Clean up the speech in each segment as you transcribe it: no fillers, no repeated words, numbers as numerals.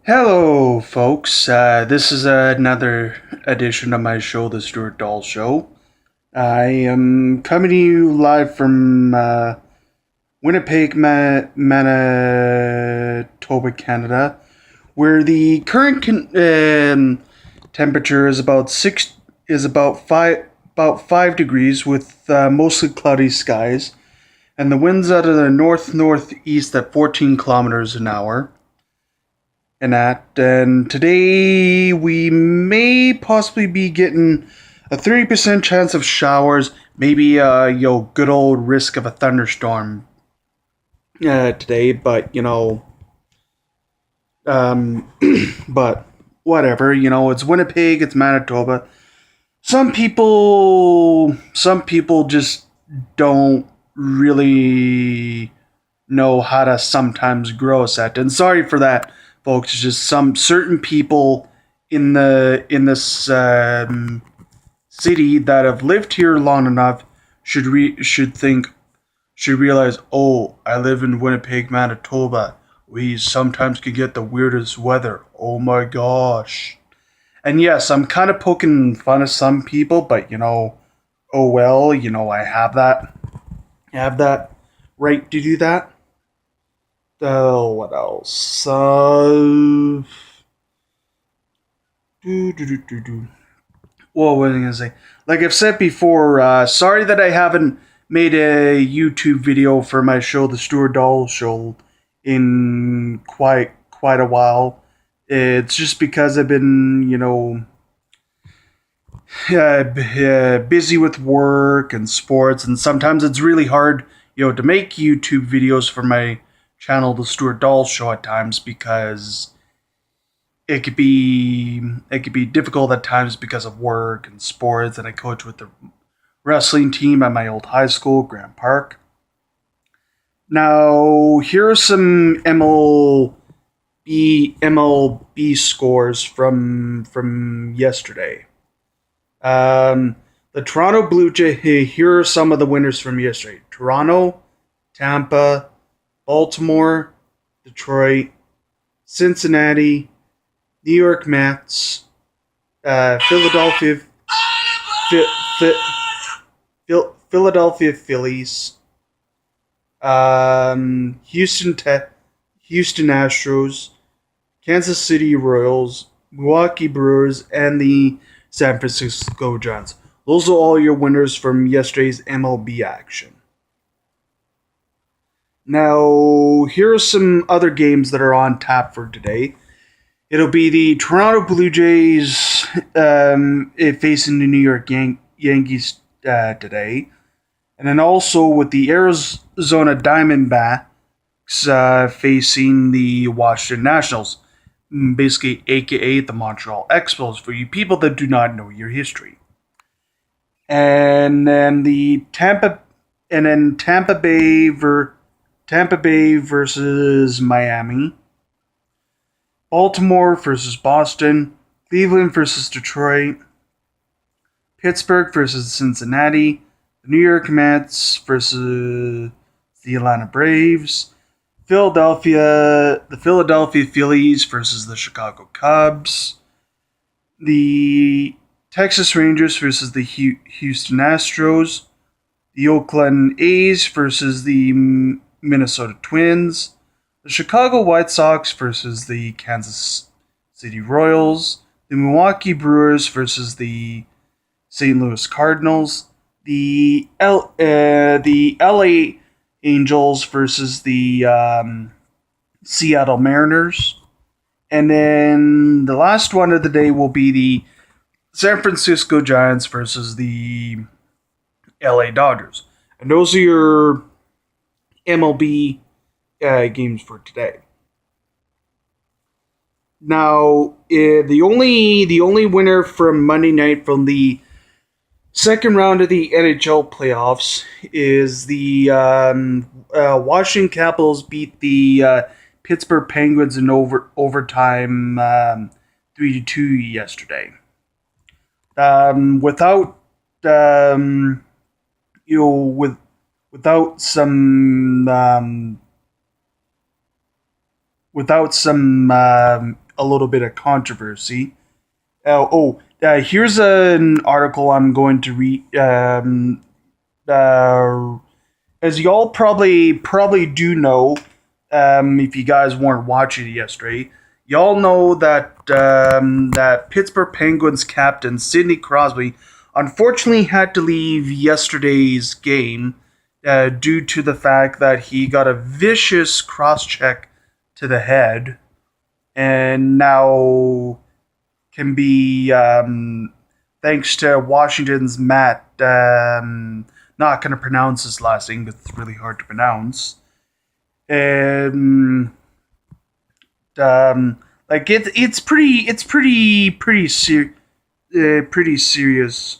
Hello, folks. This is another edition of my show, The Stuart Dahl Show. I am coming to you live from Winnipeg, Manitoba, Canada, where the current temperature is about 5 degrees with mostly cloudy skies, and the winds out of the north northeast at 14 kilometers an hour. And today we may possibly be getting a 30% chance of showers, maybe good old risk of a thunderstorm today, but but whatever, it's Winnipeg, it's Manitoba. Some people just don't really know how to sometimes grow a set, and sorry for that, folks. It's just some certain people in this city that have lived here long enough should realize. Oh, I live in Winnipeg, Manitoba. We sometimes can get the weirdest weather. Oh my gosh. And yes, I'm kind of poking fun of some people, but oh well. I have that right to do that. Oh, what else? What was I gonna say? Like I've said before, sorry that I haven't made a YouTube video for my show, The Stuart Dahl Show, in quite a while. It's just because I've been, busy with work and sports, and sometimes it's really hard, to make YouTube videos for my channel, The Stuart Dahl Show, at times because it could be difficult at times because of work and sports, and I coach with the wrestling team at my old high school, Grant Park. Now, here are some MLB scores from yesterday. The Toronto Blue Jays. Here are some of the winners from yesterday: Toronto, Tampa, Baltimore, Detroit, Cincinnati, New York Mets, Philadelphia, Philadelphia Phillies, Houston Astros, Kansas City Royals, Milwaukee Brewers, and the San Francisco Giants. Those are all your winners from yesterday's MLB action. Now, here are some other games that are on tap for today. It'll be the Toronto Blue Jays facing the New York Yankees today. And then also with the Arizona Diamondbacks facing the Washington Nationals. Basically, a.k.a. the Montreal Expos, for you people that do not know your history. And then Tampa Bay versus Miami. Baltimore versus Boston, Cleveland versus Detroit, Pittsburgh versus Cincinnati, the New York Mets versus the Atlanta Braves, the Philadelphia Phillies versus the Chicago Cubs, the Texas Rangers versus the Houston Astros, the Oakland A's versus the Minnesota Twins, the Chicago White Sox versus the Kansas City Royals, the Milwaukee Brewers versus the St. Louis Cardinals, the LA Angels versus the Seattle Mariners, and then the last one of the day will be the San Francisco Giants versus the LA Dodgers. And those are your MLB games for today. Now, the only winner from Monday night from the second round of the NHL playoffs is the Washington Capitals beat the Pittsburgh Penguins in overtime 3-2 yesterday. Without some a little bit of controversy. Here's an article I'm going to read. As y'all probably do know, if you guys weren't watching it yesterday, y'all know that that Pittsburgh Penguins captain Sidney Crosby unfortunately had to leave yesterday's game due to the fact that he got a vicious cross check to the head, and now can be thanks to Washington's Matt. Not going to pronounce his last name, but it's really hard to pronounce. And like it's pretty serious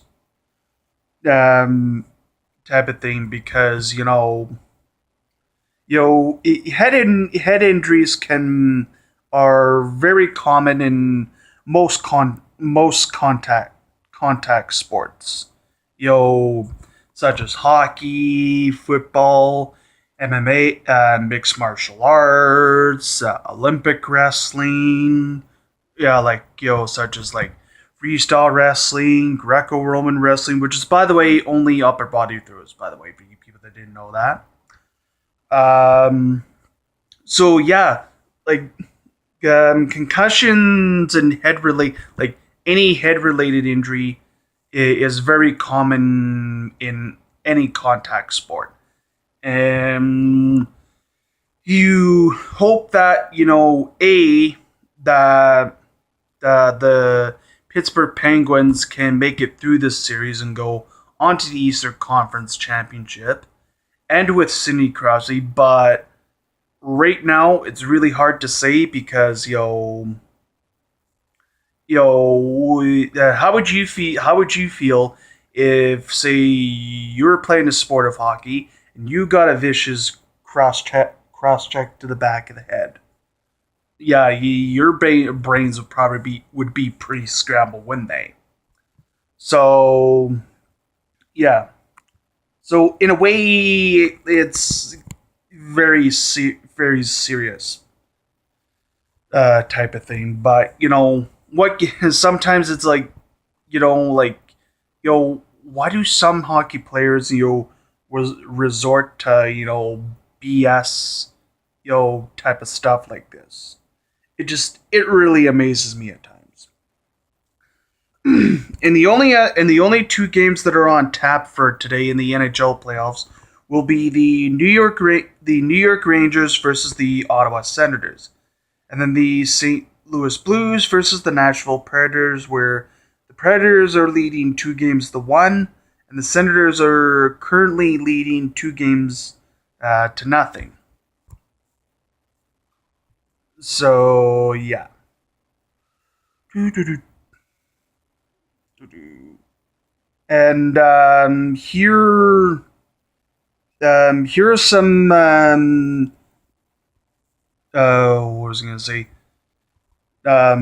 type of thing, because head injuries are very common in most contact sports, such as hockey, football, MMA, mixed martial arts, Olympic wrestling, such as like freestyle wrestling, Greco-Roman wrestling, which is, by the way, only upper body throws, by the way, for you people that didn't know that. So yeah, like concussions and any head related injury is very common in any contact sport. And you hope that the Pittsburgh Penguins can make it through this series and go onto the Eastern Conference Championship, and with Sidney Crosby. But right now, it's really hard to say, because how would you feel? How would you feel if, say, you were playing a sport of hockey and you got a vicious cross check to the back of the head? Yeah, your brains would be pretty scrambled, wouldn't they? So yeah. So in a way, it's very serious type of thing. But what? Sometimes it's like, why do some hockey players resort to BS type of stuff like this? It really amazes me at times. And the only two games that are on tap for today in the NHL playoffs will be the New York Rangers versus the Ottawa Senators, and then the St. Louis Blues versus the Nashville Predators, where the Predators are leading 2-1, and the Senators are currently leading 2-0. So yeah. And here are some. What was I gonna say? I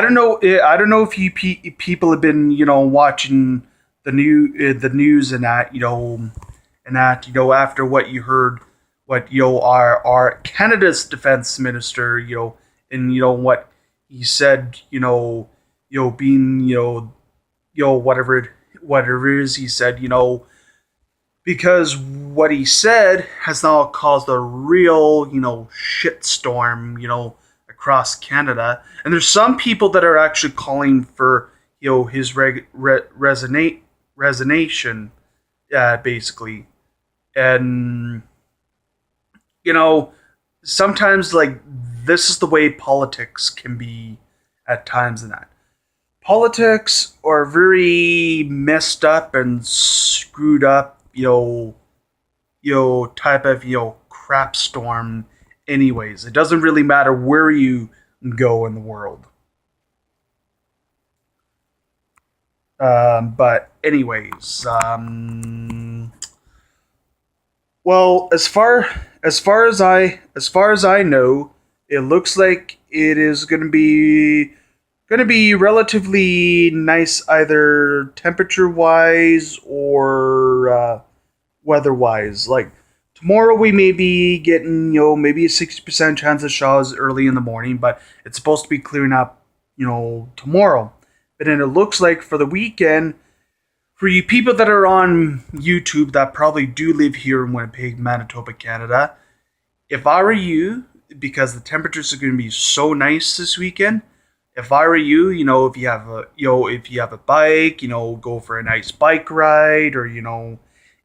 don't know. I don't know if you people have been, watching the news and that, after what you heard, what our Canada's defense minister, and what he said, being, whatever it is he said, because what he said has now caused a real, shitstorm, across Canada. And there's some people that are actually calling for, his resignation, basically. And, sometimes, like, this is the way politics can be at times in that. Politics are very messed up and screwed up, type of, crap storm anyways. It doesn't really matter where you go in the world. But anyways, well, as far as I know, it looks like it is going to be relatively nice, either temperature wise or weather wise. Like, tomorrow we may be getting, maybe a 60% chance of showers early in the morning, but it's supposed to be clearing up, tomorrow. But then it looks like for the weekend, for you people that are on YouTube that probably do live here in Winnipeg, Manitoba, Canada, if I were you, because the temperatures are going to be so nice this weekend, if I were you, if you have a bike, go for a nice bike ride, or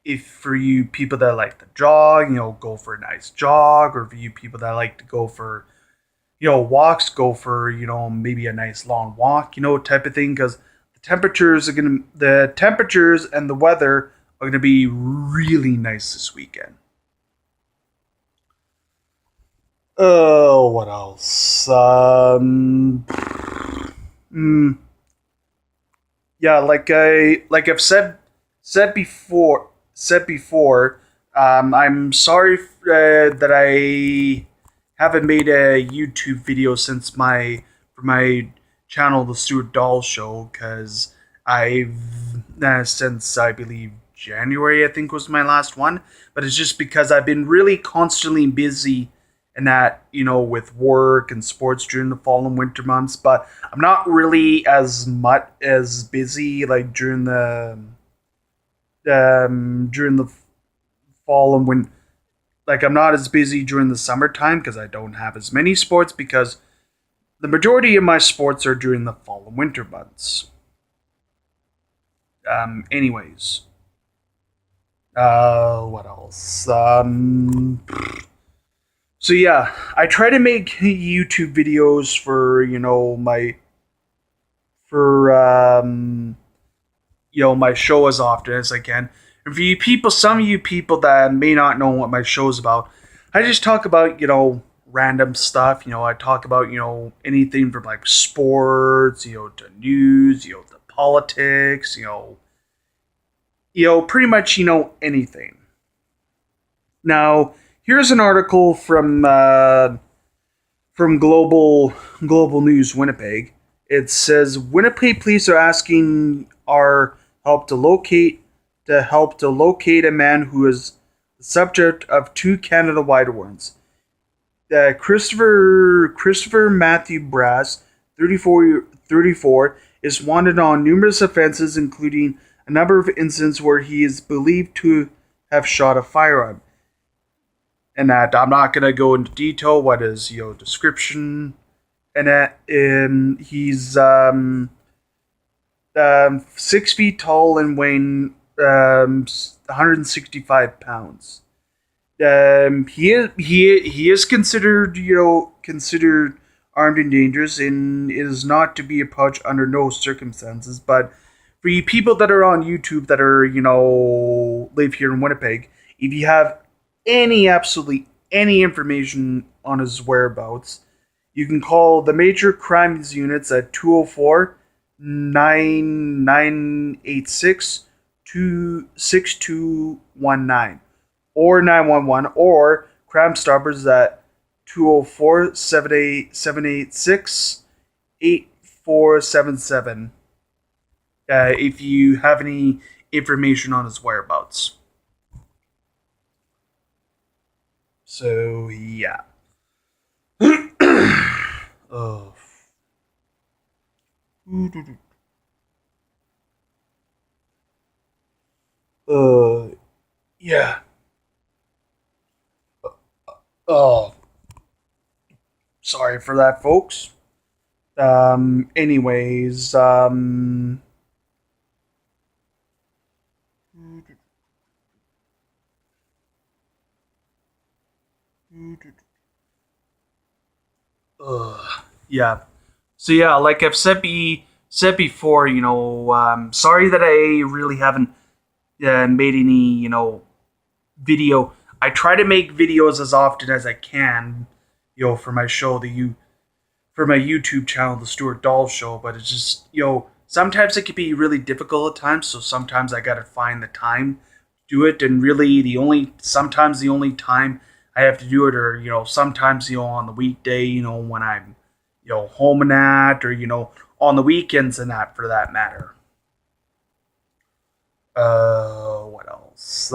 if for you people that like to jog, go for a nice jog, or for you people that like to go for walks, go for maybe a nice long walk, type of thing, because the temperatures and the weather are gonna be really nice this weekend. Oh, what else? Mm, yeah, like I've said before. I'm sorry that I haven't made a YouTube video since my channel, The Stuart Dahl Show, because I've since I believe January, I think was my last one, but it's just because I've been really constantly busy and that with work and sports during the fall and winter months, but I'm not really as much as busy like during the fall and when like I'm not as busy during the summertime because I don't have as many sports because the majority of my sports are during the fall and winter months. Anyways, what else? So yeah, I try to make YouTube videos for for my show as often as I can. And for you people, some of you people that may not know what my show's about, I just talk about random stuff. I talk about anything from like sports, to news, to politics, pretty much anything. Now, here's an article from Global News Winnipeg. It says Winnipeg police are asking our help to locate a man who is the subject of two Canada-wide warrants. Christopher Matthew Brass, 34, is wanted on numerous offenses, including a number of incidents where he is believed to have shot a firearm. And that I'm not gonna go into detail what his description, and that he's 6 feet tall and weighing 165 pounds. He is considered armed and dangerous, and it is not to be approached under no circumstances. But for you people that are on YouTube that are live here in Winnipeg, if you have absolutely any information on his whereabouts, you can call the major crimes units at 204 9986 6219 or 911 or Crime Stoppers at 204 786 8477 if you have any information on his whereabouts. So, yeah. Oh. Yeah. Oh, sorry for that, folks. Anyways, yeah. So yeah, like I've said before, sorry that I really haven't made any, video. I try to make videos as often as I can, for my show, for my YouTube channel, The Stuart Dahl Show. But it's just, sometimes it can be really difficult at times. So sometimes I gotta find the time to do it, and really sometimes the only time I have to do it, or sometimes on the weekday, when I'm home and that, or on the weekends and that, for that matter. What else?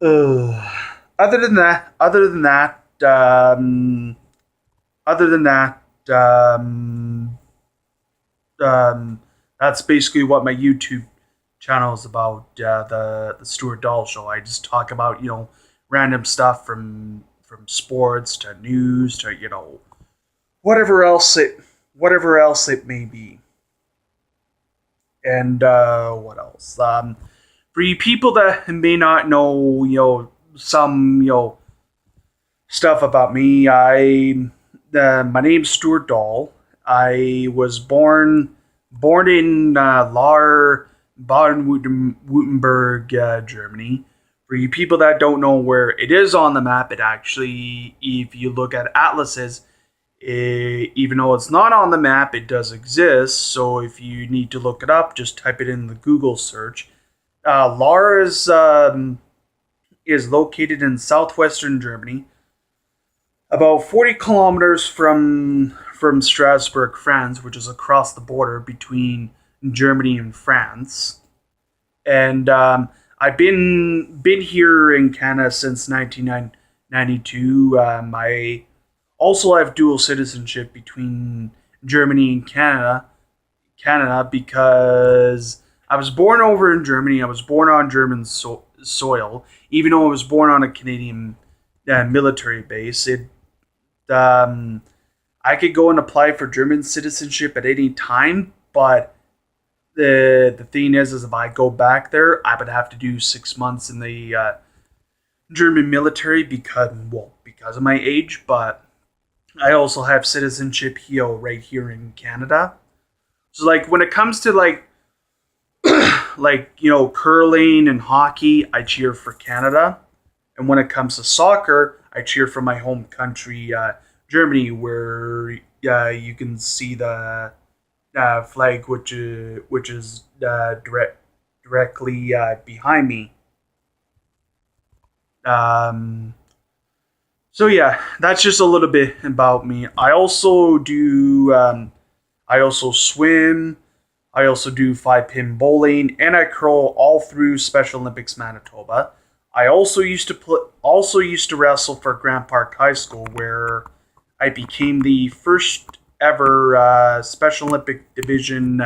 Uh, other than that, other than that, um, that's basically what my YouTube channel is about. The Stuart Dahl Show. I just talk about random stuff from sports to news to whatever else it may be. And what else? For you people that may not know, some stuff about me, my name's Stuart Dahl. I was born in Lahr, Baden-Württemberg, Germany. For you people that don't know where it is on the map, it actually, if you look at atlases, even though it's not on the map, it does exist. So if you need to look it up, just type it in the Google search. Lahr is located in southwestern Germany, about 40 kilometers from Strasbourg, France, which is across the border between Germany and France. And I've been here in Canada since 1992. I also have dual citizenship between Germany and Canada because I was born over in Germany. I was born on German soil, even though I was born on a Canadian military base. Um, I could go and apply for German citizenship at any time, but the thing is if I go back there, I would have to do 6 months in the German military because of my age. But I also have citizenship here right here in Canada. So like when it comes to curling and hockey, I cheer for Canada, and when it comes to soccer, I cheer for my home country, Germany, where you can see the flag, which is directly behind me. Um, so yeah, that's just a little bit about me. I also do. I also swim. I also do 5-pin bowling, and I curl all through Special Olympics Manitoba. I also used to wrestle for Grant Park High School, where I became the first ever Special Olympic Division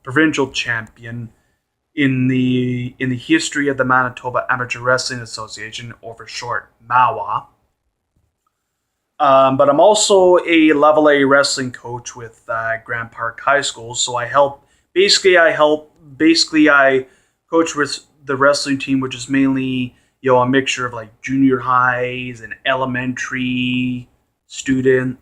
provincial champion in the history of the Manitoba Amateur Wrestling Association, or for short, MAWA. But I'm also a level A wrestling coach with Grant Park High School, so I coach with the wrestling team, which is mainly a mixture of like junior highs and elementary student.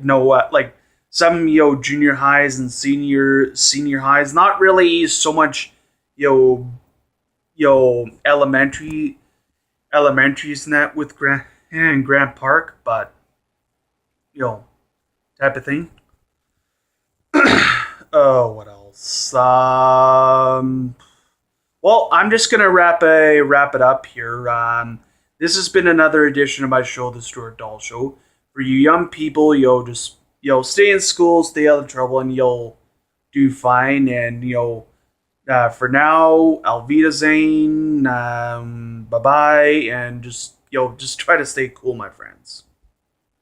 No, like some junior highs and senior highs. Not really so much elementaries and that with Grant Park, but type of thing. Oh, what else? Well, I'm just gonna wrap it up here. This has been another edition of my show, The Stuart Dahl Show. For you young people, just stay in school, stay out of trouble, and you'll do fine. And for now, Alvida Zane, bye bye, and just try to stay cool, my friends.